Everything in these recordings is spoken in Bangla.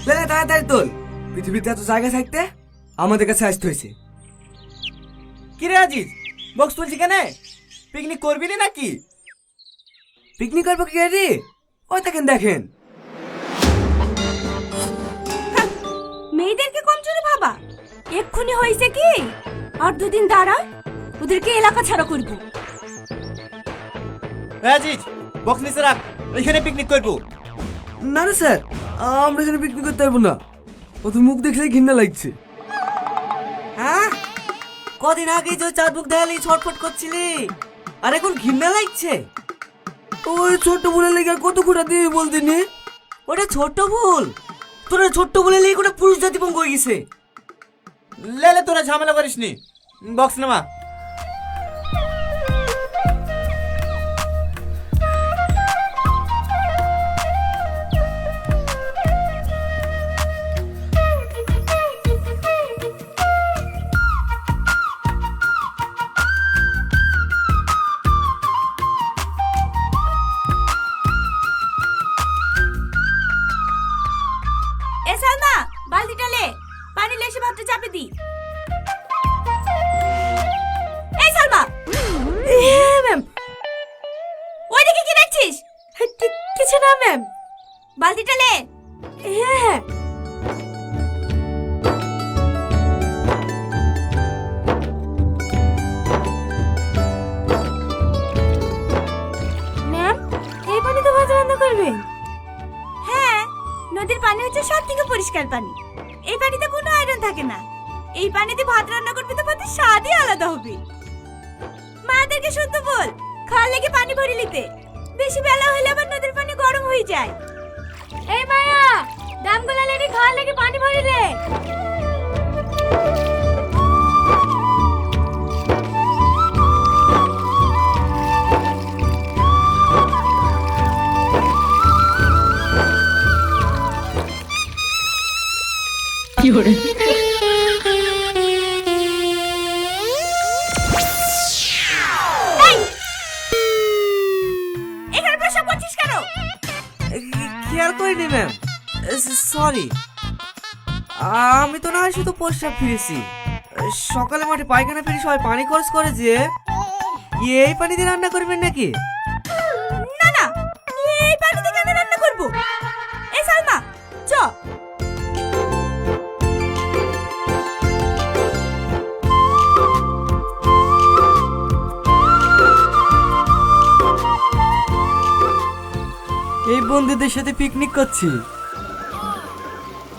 লে তাড়াতাড়ি তোল। পৃথিবীতে এত জায়গা থাকতে আমাদের কাছে আসতে হয়েছে। কি রে আজিজ, বক্স তুলছি কেন? পিকনিক করবি না নাকি? পিকনিক করবো কি রে? ওই দেখেন দেখেন। মেয়েদেরকে কম চলে ভাবা। এক্ষুনি হয়েছে কি, আর দুদিন দাঁড়া, ওদেরকে এলাকা ছাড়া করবো। আজিজ, বক্স নিচে রাখ, এখানে পিকনিক করবো। না না স্যার, আমরা এখানে পিকনিক করতে পারবো না। ওদের মুখ দেখলেই ঘৃণা লাগছে। হ্যাঁ, কদিন আগে যে চাঁদ মুখ দেখালি ছটফট করছিলি, আর এখন ঘৃণা লাগছে? ওই ছোট্ট বলে লেগে আর কত খোটা দিয়ে বলতে নি? ওটা ছোট্ট ভুল। তোরা ছোট্ট বলে লেগে ওটা পুরুষ জাতি ভঙ্গ হয়ে গেছে। লে তোরা ঝামেলা করিস নি, বক্স নামা। এ সালমা, বালতিটা লে, পানি লেসে ভাতটা চাপে দি। এই সালমা। হ্যাঁ ম্যাম। ওইদিকে কি দেখছিস? কিছু না ম্যাম। বালতিটা লে। হ্যাঁ হ্যাঁ। ম্যাম, এই পানিতে ভাত রান্না করবেন? হ্যাঁ, নদীর পানি হচ্ছে সব থেকে পরিষ্কার পানি। এই পানিতে কোনো আয়রন থাকে না। এই পানিতে ভাত রান্না করবে তো ভাতের স্বাদই আলাদা হবে। মাদেরকে শুদ্ধ বল, খাওয়ার লেগে পানি ভরে নিতে। বেশি বেলা হলে আবার নদীর পানি গরম হয়ে যায়। এই মায়া, দামগুলা লেগে খাওয়ার লেগে পানি ভরে লে। এখানে প্রসাব করছিস কেন? খেয়াল করিনি ম্যাম, সরি। আমি তো না হয় শুধু প্রস্রাব ফিরেছি। সকালে মাঠে পায়খানা ফিরে সবাই পানি খরচ করে যে, এই পানি দিয়ে রান্না করবেন নাকি? না না, এই পানিতে কেন রান্না করব? এই সালমা, চ। এই বন্ধুদের সাথে পিকনিক করছি।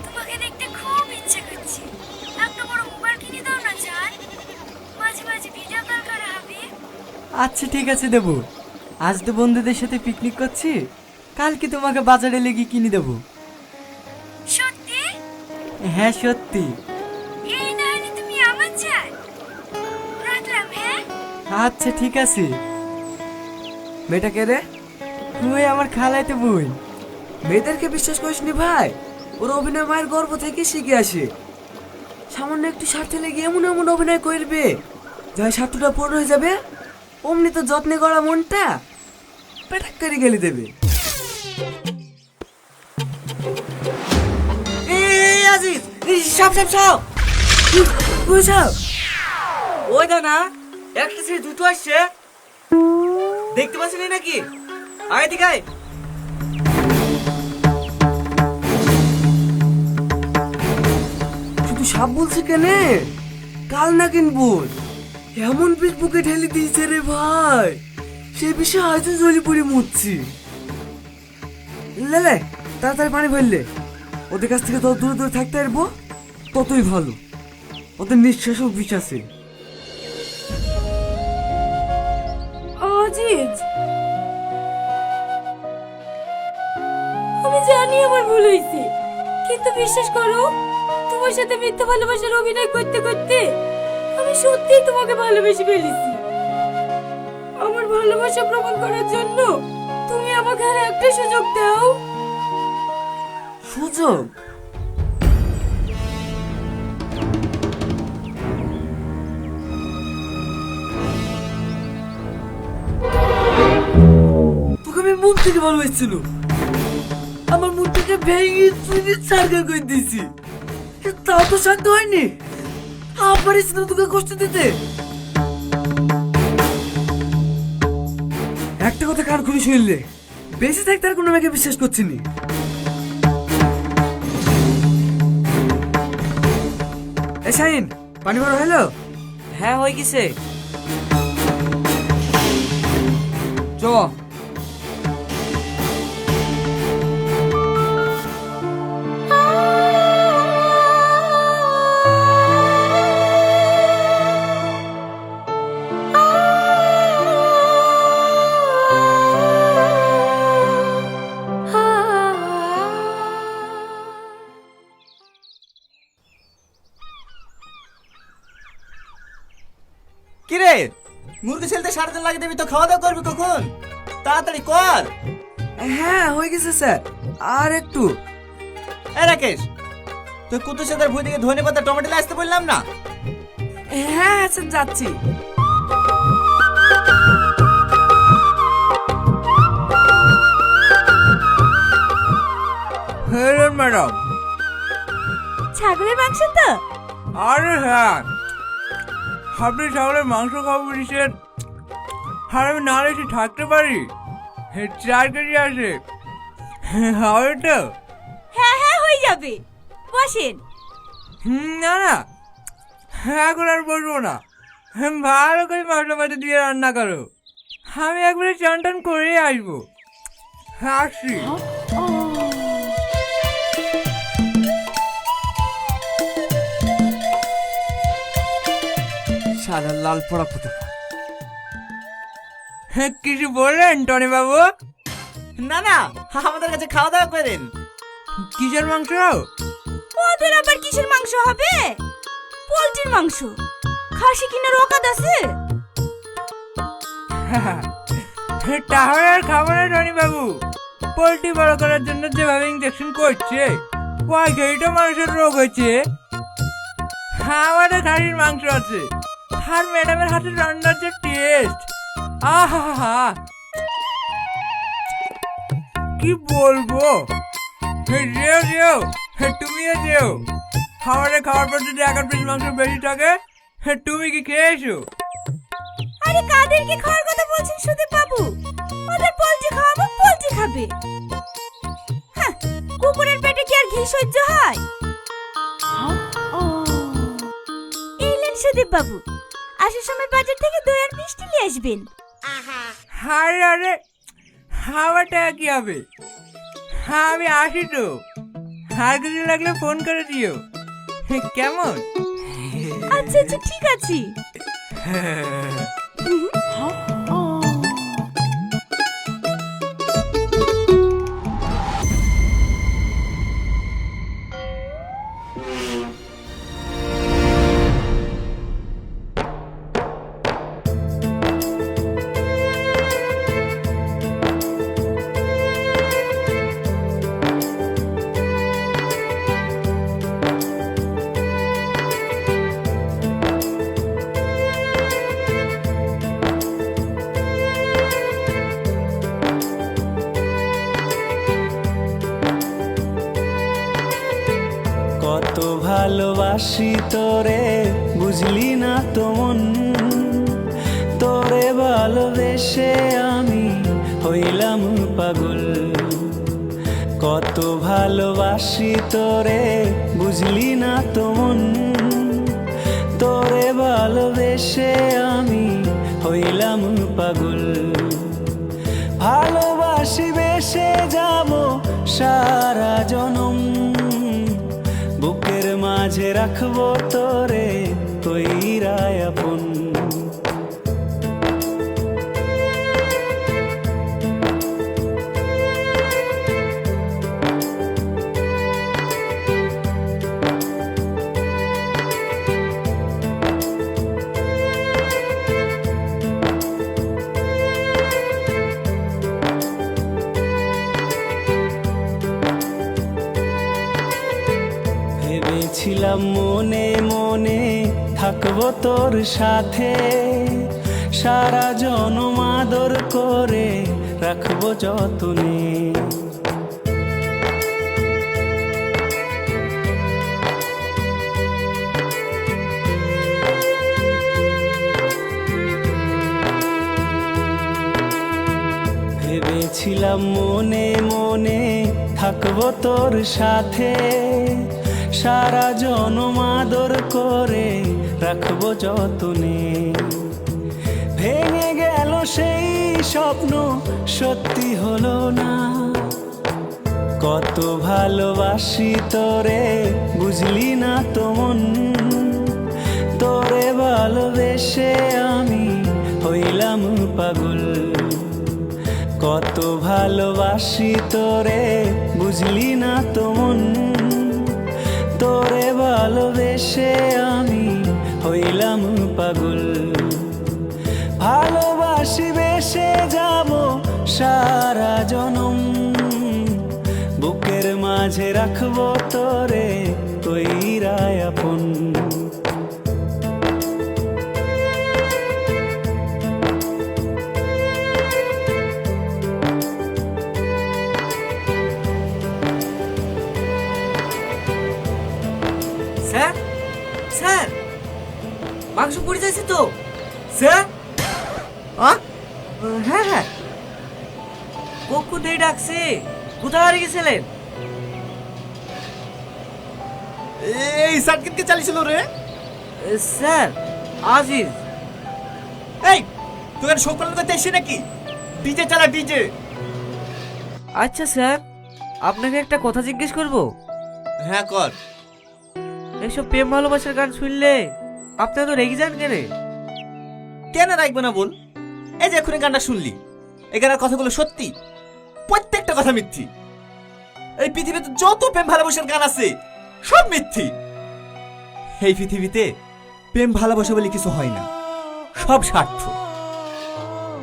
তোমাকে দেখতে খুব ইচ্ছে করছে। একটা বড় মোবাইল কিনে দাও না জান, মাঝে মাঝে ভিডিও কল করা হবে। আচ্ছা ঠিক আছে দেবো। আজ তো বন্ধুদের সাথে পিকনিক করছি, কালকে তোমাকে বাজারে লেগে কিনে দেবো। সত্যি? হ্যাঁ সত্যি। এই না হলে তুমি আমার জান। রাখলাম হ্যাঁ। আচ্ছা ঠিক আছে। মেয়েটা কে রে? তুই আমার খালাইতে বোন। মেয়েদেরকে বিশ্বাস করিস নি ভাই, ওরা অভিনয় মায়ের গর্ভ থেকে শিখে আসে। সামান্য একটু স্বার্থে লেগে এমন এমন অভিনয় করবে, যাই স্বার্থটা পূর্ণ হয়ে যাবে, অমনি তো যত্নে গড়া মনটা পেটাক করে গেলে দেবে। এই আজিজ, সব সব সব বুঝাও। ওই দা না, একটা ছেলে দুটো আসছে, দেখতে পাচ্ছি না নাকি? আয় দিকে আয়। শুধু সাপ বলছে কেনে, কাল না কিনবো। এমন বিষ বুকে ঢেলে দিয়েছে রে ভাই, সে বিষয়ে হয়তো জলি পড়ে মুচ্ছি। লে তাড়াতাড়ি পানি ভরলে, ওদের কাছ থেকে তত দূরে দূরে থাকতে পারবো ততই ভালো। ওদের নিঃশ্বাসও বিষ আছে। আজিজ, আমি জানি আমার ভুল হয়েছে, কিন্তু বিশ্বাস করো, তোমার সাথে মিথ্যা ভালোবাসার অভিনয় করতে করতে আমি সত্যিই তোমাকে ভালোবেসে ফেলেছি। আমার ভালোবাসা প্রমাণ করার জন্য তুমি আমাকে আর একটা সুযোগ দাও। সুযোগ? তোকে আমি মন থেকে ভালোবাসছিল, আমার মন থেকে ভেঙে চুরি সার্কেল করে দিয়েছি, তাও তো শান্ত হয়নি। আমার ইচ্ছে তোকে কষ্ট দিতে। একটা কথা কান খুলে শুনলে, বেঁচে থাকতে আর কোনো মেয়েকে বিশ্বাস করছি নি। এ শাহিন, পানি ভরা হলো? হ্যাঁ হয়ে গেছে। চ। কিরে মুরগি ছেলতে 3:30 লাগে দেবি, তো খাওয়া দাওয়া করবি কখন? তাড়াতাড়ি কর। হ্যাঁ হয়ে গেছে স্যার, আর একটু। এ রাকেশ, তুই কুতুর সাথে ভুই থেকে ধনে পাতা টমেটো নিয়ে আসতে বললাম না? হ্যাঁ স্যার যাচ্ছি। হ্যাঁ ম্যাডাম। ছাগলের মাংস তো? আরে হ্যাঁ, আপনি ছাগলের মাংস খাবো বলেছেন, আর আমি না এসে থাকতে পারি? 4 কেজি আছে, হবে তো? হ্যাঁ হ্যাঁ হয়ে যাবে, বসেন। না না, এখন আর বসবো না, ভালো করে মশলাপাতি দিয়ে রান্না করো, আমি একবারে চান টান করে আসবো। আসছি। শালা লাল পড়া পুতো। কিছু বললেন টনি বাবু? না না, আমাদের কাছে খাওয়া দাওয়া করেন। কিসের মাংস? ওদের আবার কিসের মাংস হবে? পোল্ট্রির মাংস। খাসি কিনার অকাত আছে? তাহলে আর খাবো না টনি বাবু, পোল্ট্রি বড় করার জন্য যেভাবে ইঞ্জেকশন করছে, ওই খেয়েই মানুষের রোগ হয়েছে। আমাদের খাসির মাংস আছে, আর ম্যাডামের হাতে রান্নার যে টেস্ট, আহা কি বলবো। যেও যেও, তুমিও যেও, আমাদের খাওয়ার পর যদি 1 পিস মাংস বেশি থাকে, তুমি কি খেয়ে এসো? আরে কাদেরকে খাওয়ার কথা বলছেন সুদীপ বাবু? ওদের পোল্ট্রি খাওয়াবো, পোল্ট্রি খাবে। হ্যাঁ, কুকুরের পেটে কি আর ঘি সহ্য হয়? এলেন সুদীপ বাবু, আসার সময় বাজার থেকে দই আর মিষ্টি নিয়ে আসবেন। আরে আরে, আমার টাকা কি হবে? আমি আসি তো, আর কিছু লাগলে ফোন করে দিও, কেমন? আচ্ছা আচ্ছা ঠিক আছে। কত ভালোবাসি তোরে, বুঝলি না তো মন, তোরে ভালোবেসে আমি হইলাম পাগল। কত ভালোবাসি তোরে, বুঝলি না তো মন, তোরে ভালোবেসে আমি হইলাম পাগল। ভালোবাসি বেসে যাব সারা জনম, বুকের মাঝে রাখবো তোরে কইরায় আপন। ভেবেছিলাম মনে মনে থাকবো তোর সাথে, সারা জনম আদর করে রাখবো যতনে। বললাম মনে মনে থাকবো তোর সাথে, সারা জনম আদর করে রাখবো যতনে। ভেঙে গেল সেই স্বপ্ন, সত্যি হলো না। কত ভালোবাসি তোরে, বুঝলি না তো মন। তোরে ভালোবেসে আমি হইলাম পাগল। কত ভালোবাসি তোরে, বুঝলি না তো মন। তোরে ভালোবেসে আমি হইলাম পাগল। ভালোবাসি বেসে যাব সারা জনম, বুকের মাঝে রাখবো তোরে কইরায় আপন। স্যার স্যার, মাংস পড়ে যাচ্ছে তো স্যার। হ্যাঁ হ্যাঁ, কখন থেকে ডাকছে, কোথায় হারিয়ে গেছিলেন? এই সার্কিটকে চালিয়েছিল রে। স্যার আজিজ। এই তোকে শো করার কথা এসে নাকি? ডিজে চালা, ডিজে। আচ্ছা স্যার, আপনাকে একটা কথা জিজ্ঞেস করব। হ্যাঁ কর। এসব প্রেম ভালোবাসার গান শুনলে আপনি তো রেগে যান কেন? কেন রাখবে না বল? এই যে এখনই গানটা শুনলি, এই গানের কথাগুলো সত্যি, প্রত্যেকটা কথা মিথ্যি। এই পৃথিবীতে যত প্রেম ভালোবাসার গান আছে সব মিথ্যি। এই পৃথিবীতে প্রেম ভালোবাসা বলে কিছু হয় না, সব স্বার্থ।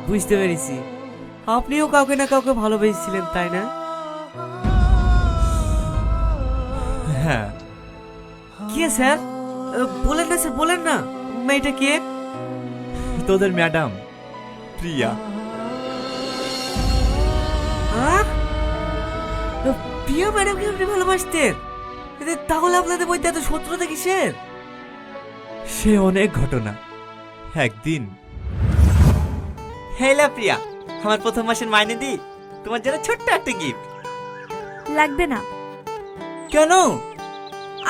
বুঝতে পেরেছি, আপনিও কাউকে না কাউকে ভালোবেসেছিলেন, তাই না? হ্যাঁ। কে স্যার? বলেন না স্যার, বলেন না। মেয়েটা কে? তোদের ম্যাডাম প্রিয়া। প্রিয়া ম্যাডামকে আপনি ভালোবাসতেন? তাহলে আপনাদের বইতে এত শত্রুতা কিসের? সে অনেক ঘটনা। একদিন, হেলা প্রিয়া, আমার প্রথম মাসের মাইনে দি, তোমার জন্য ছোট্ট একটা গিফট। লাগবে না, কেন?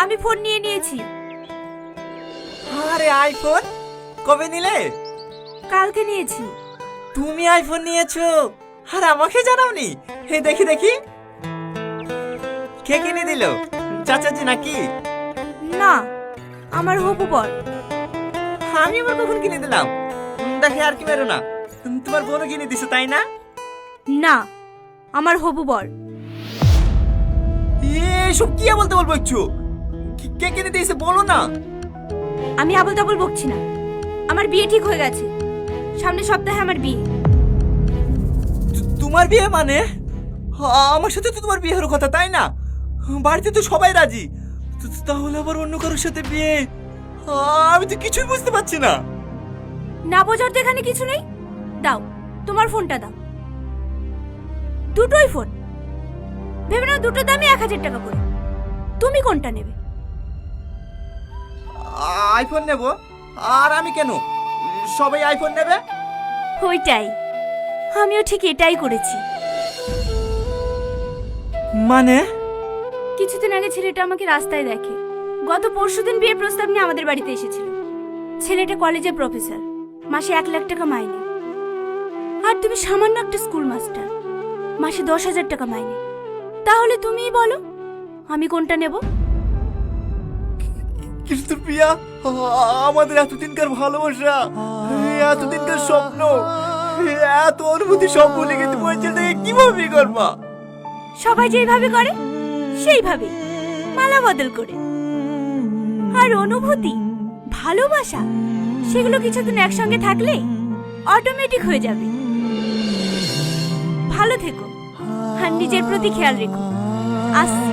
আমি ফোন নিয়ে নিয়েছি। আরে আইফোন কবে নিলে? কালকে নিয়েছি। তুমি আইফোন নিয়েছো আর আমাকে জানাওনি? হে দেখি দেখি, কে কিনে দিল? চাচাজি নাকি? না, আমার হবু বর। আমি আবার কখন কিনে দিলাম? দেখে আর কি বেরো না, তোমার বোনও কিনে দিছো তাই না? না, আমার হবু বর। এসব কি বলতে বলবো একটু? কে কিনে দিয়েছে বলো না। আমি আবল তাবল বকছি না, আমার বিয়ে ঠিক হয়ে গেছে। সামনের সপ্তাহে আমার বিয়ে। তোমার বিয়ে মানে? আমার সাথে তো তোমার বিয়ে হওয়ার কথা তাই না? বাড়িতে তো সবাই রাজি, তাহলে আবার অন্য কারোর সাথে বিয়ে? আমি তো কিছুই বুঝতে পারছি না। না বোঝার তো এখানে কিছু নেই। দাও তোমার ফোনটা দাও। দুটোই ফোন, ভেবে নাও দুটো দামই 1000 টাকা করে। তুমি কোনটা নেবে? আইফোন নেব। আর আমি কেন? সবাই আইফোন নেবে। ওইটাই, আমিও ঠিক এটাই করেছি। মানে? কিছুদিন আগে ছেলেটা আমাকে রাস্তায় দেখে। গত পরশুদিন বিয়ের প্রস্তাব নিয়ে আমাদের বাড়িতে এসেছিল। ছেলেটা কলেজের প্রফেসর, মাসে 1 লাখ টাকা মাইনে। আর তুমি সামান্য একটা স্কুল মাস্টার, মাসে 10,000 টাকা মাইনে। তাহলে তুমিই বলো আমি কোনটা নেব? কিন্তু প্রিয়া, আমাদের এতদিনকার ভালোবাসা, এতদিনকার স্বপ্ন, এত অনুভূতি সব ভুলে গেছে, বলছে কিভাবে করবা? সবাই যেইভাবে করে সেইভাবে, মালা বদল করে। আর অনুভূতি, ভালোবাসা, সেগুলো কিছুদিন একসঙ্গে থাকলে অটোমেটিক হয়ে যাবে। ভালো থেকো আর নিজের প্রতি খেয়াল রেখো। আসছি।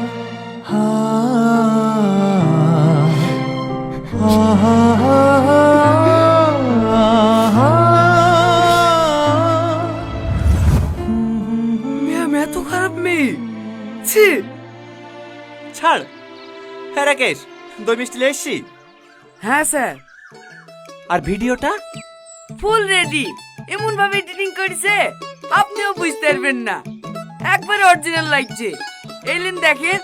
ম্যাম এত খারাপ মেয়ে, ছি। ছাড়। হ্যাঁ রাকেশ, দই মিষ্টি নিয়ে এসছি। হ্যাঁ স্যার। আর ভিডিওটা? ফুল রেডি, এমন ভাবে এডিটিং করেছে আপনিও বুঝতে পারবেন না। একবারে অরিজিনাল লাগছে। এলেন দেখেন।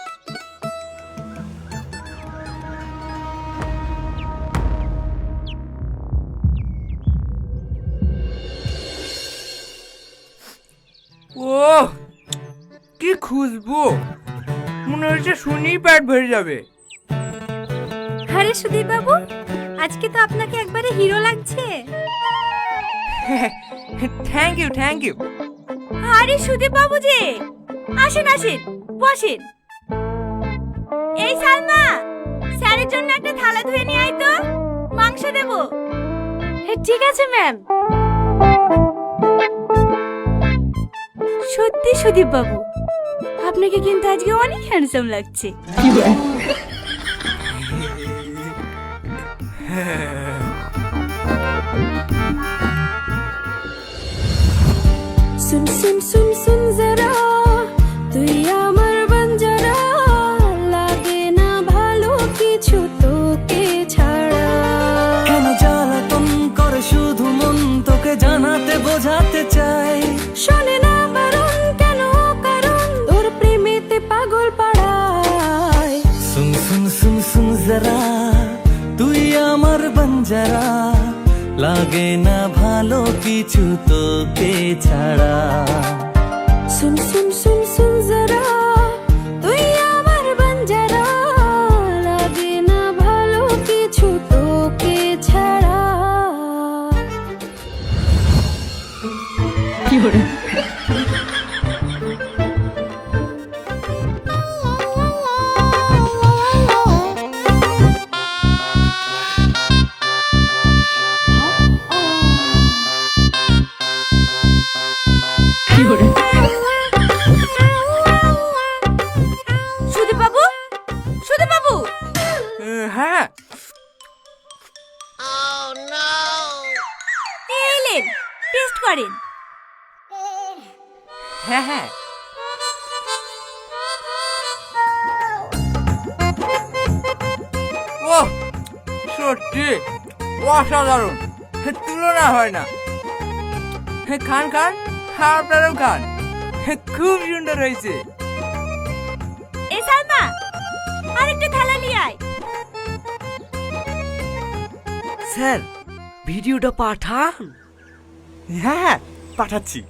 ও কি খুশবু, মনে হচ্ছে শুনেই পেট ভরে যাবে। আরে সুদীপ বাবু, আজকে তো আপনাকে একবারে হিরো লাগছে। Thank you thank you. আরে সুদীপ বাবু যে, আসেন আসেন, বসেন। এই সালমা, স্যারের জন্য একটা থালা ধুয়ে নিয়ে আয় তো, মাংস দেব। ঠিক আছে ম্যাম। সত্যি সুদীপ বাবু, আপনাকে কিন্তু আজকে অনেক হ্যান্ডসাম লাগছে। सुन सुन सुन सुन जरा তুই আমার বঞ্জারা লাগে না ভালো কিছু তোকে ছাড়া কেন জ্বালাতন করে শুধু মন তোকে জানাতে বোঝাতে চাই শোনে না বারণ কেন কারণ তোর প্রেমেতে পাগল পাড়ায় सुन सुन सुन सुन जरा তুই আমার বঞ্জারা লাগে না ভালো কিছু তোকে ছাড়া सुन सुन सुन सुन जरा তুই আমার বঞ্জারা লাগে না ভালো কিছু তোকে ছাড়া সুদীপ বাবু, সুদীপ বাবু, হ্যাঁ এলেন, টেস্ট করেন। হ্যাঁ হ্যাঁ। ও সত্যি অসাধারণ, তুলনা হয় না। খান খান, আপনারাও খান, খুব সুন্দর হয়েছে। এই সালমা, আরেকটা থালা নিয়ে আয়। স্যার ভিডিওটা পাঠান। হ্যাঁ হ্যাঁ, পাঠাচ্ছি।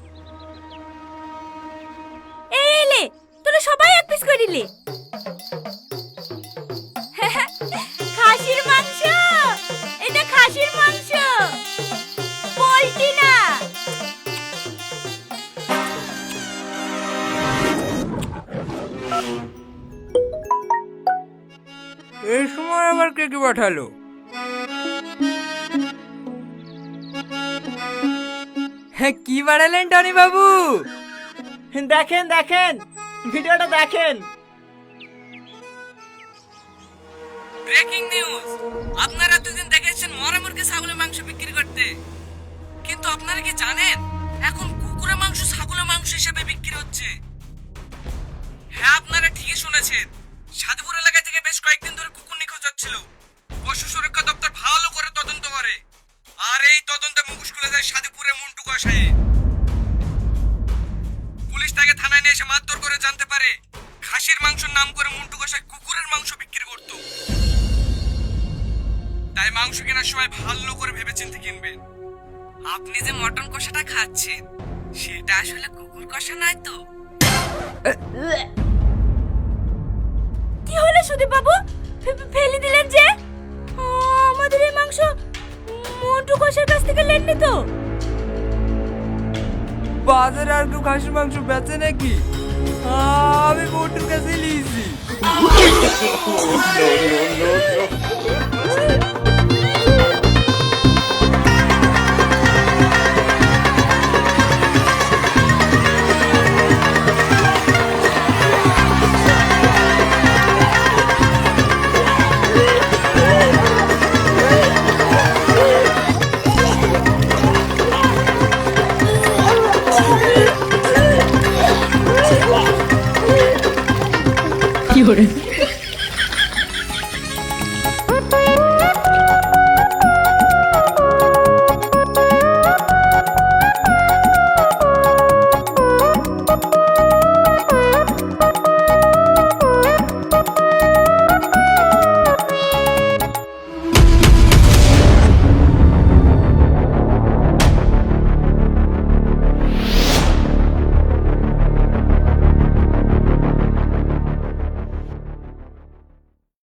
এই এলে, তোরা সবাই এক পিস করে দিলে। খাসির মাংস, এটা খাসির মাংস, পোল্ট্রি না। এই সময় আবার কে কি পাঠালো? হ্যাঁ কি বাড়ালেন টনি বাবু? দেখেন দেখেন, ভিডিওটা দেখেন। ব্রেকিং নিউজ, আপনারা এতদিন দেখেছেন মরা মুরগি ছাগলের মাংস বিক্রি করতে, কিন্তু আপনারা কি জানেন এখন কুকুরের মাংস ছাগলের মাংস হিসেবে বিক্রি হচ্ছে? হ্যাঁ আপনারা ঠিকই শুনেছেন, সাধুপুর এলাকা থেকে বেশ কয়েকদিন ধরে কুকুর নিখোঁজ হচ্ছিল। পশু সুরক্ষা দপ্তর ভালো করে তদন্ত করে, আর এই তদন্তে মুখোশ খুলে যায় সাধুপুরের মুন্টু কষায়ে। পুলিশ তাকে থানায় নিয়ে এসে মারধর করে জানতে পারে খাসির মাংসের নাম করে মুন্টু কষাই কুকুরের মাংস বিক্রি করত। তাই মাংস কেনার সময় ভালো করে ভেবেচিন্তে কিনবেন। আপনি যে মটন কষাটা খাচ্ছেন সেটা আসলে কুকুর কষা নয় তো? কি হলো সুদীপ বাবু, ফেলে দিলেন যে? আমাদের এই মাংস মোটু কষার কাছ থেকে লেননি তো? বাজারে আর কেউ খাসির মাংস বেচে নাকি? আমি মোটুর কাছে নিয়েছি। কি করে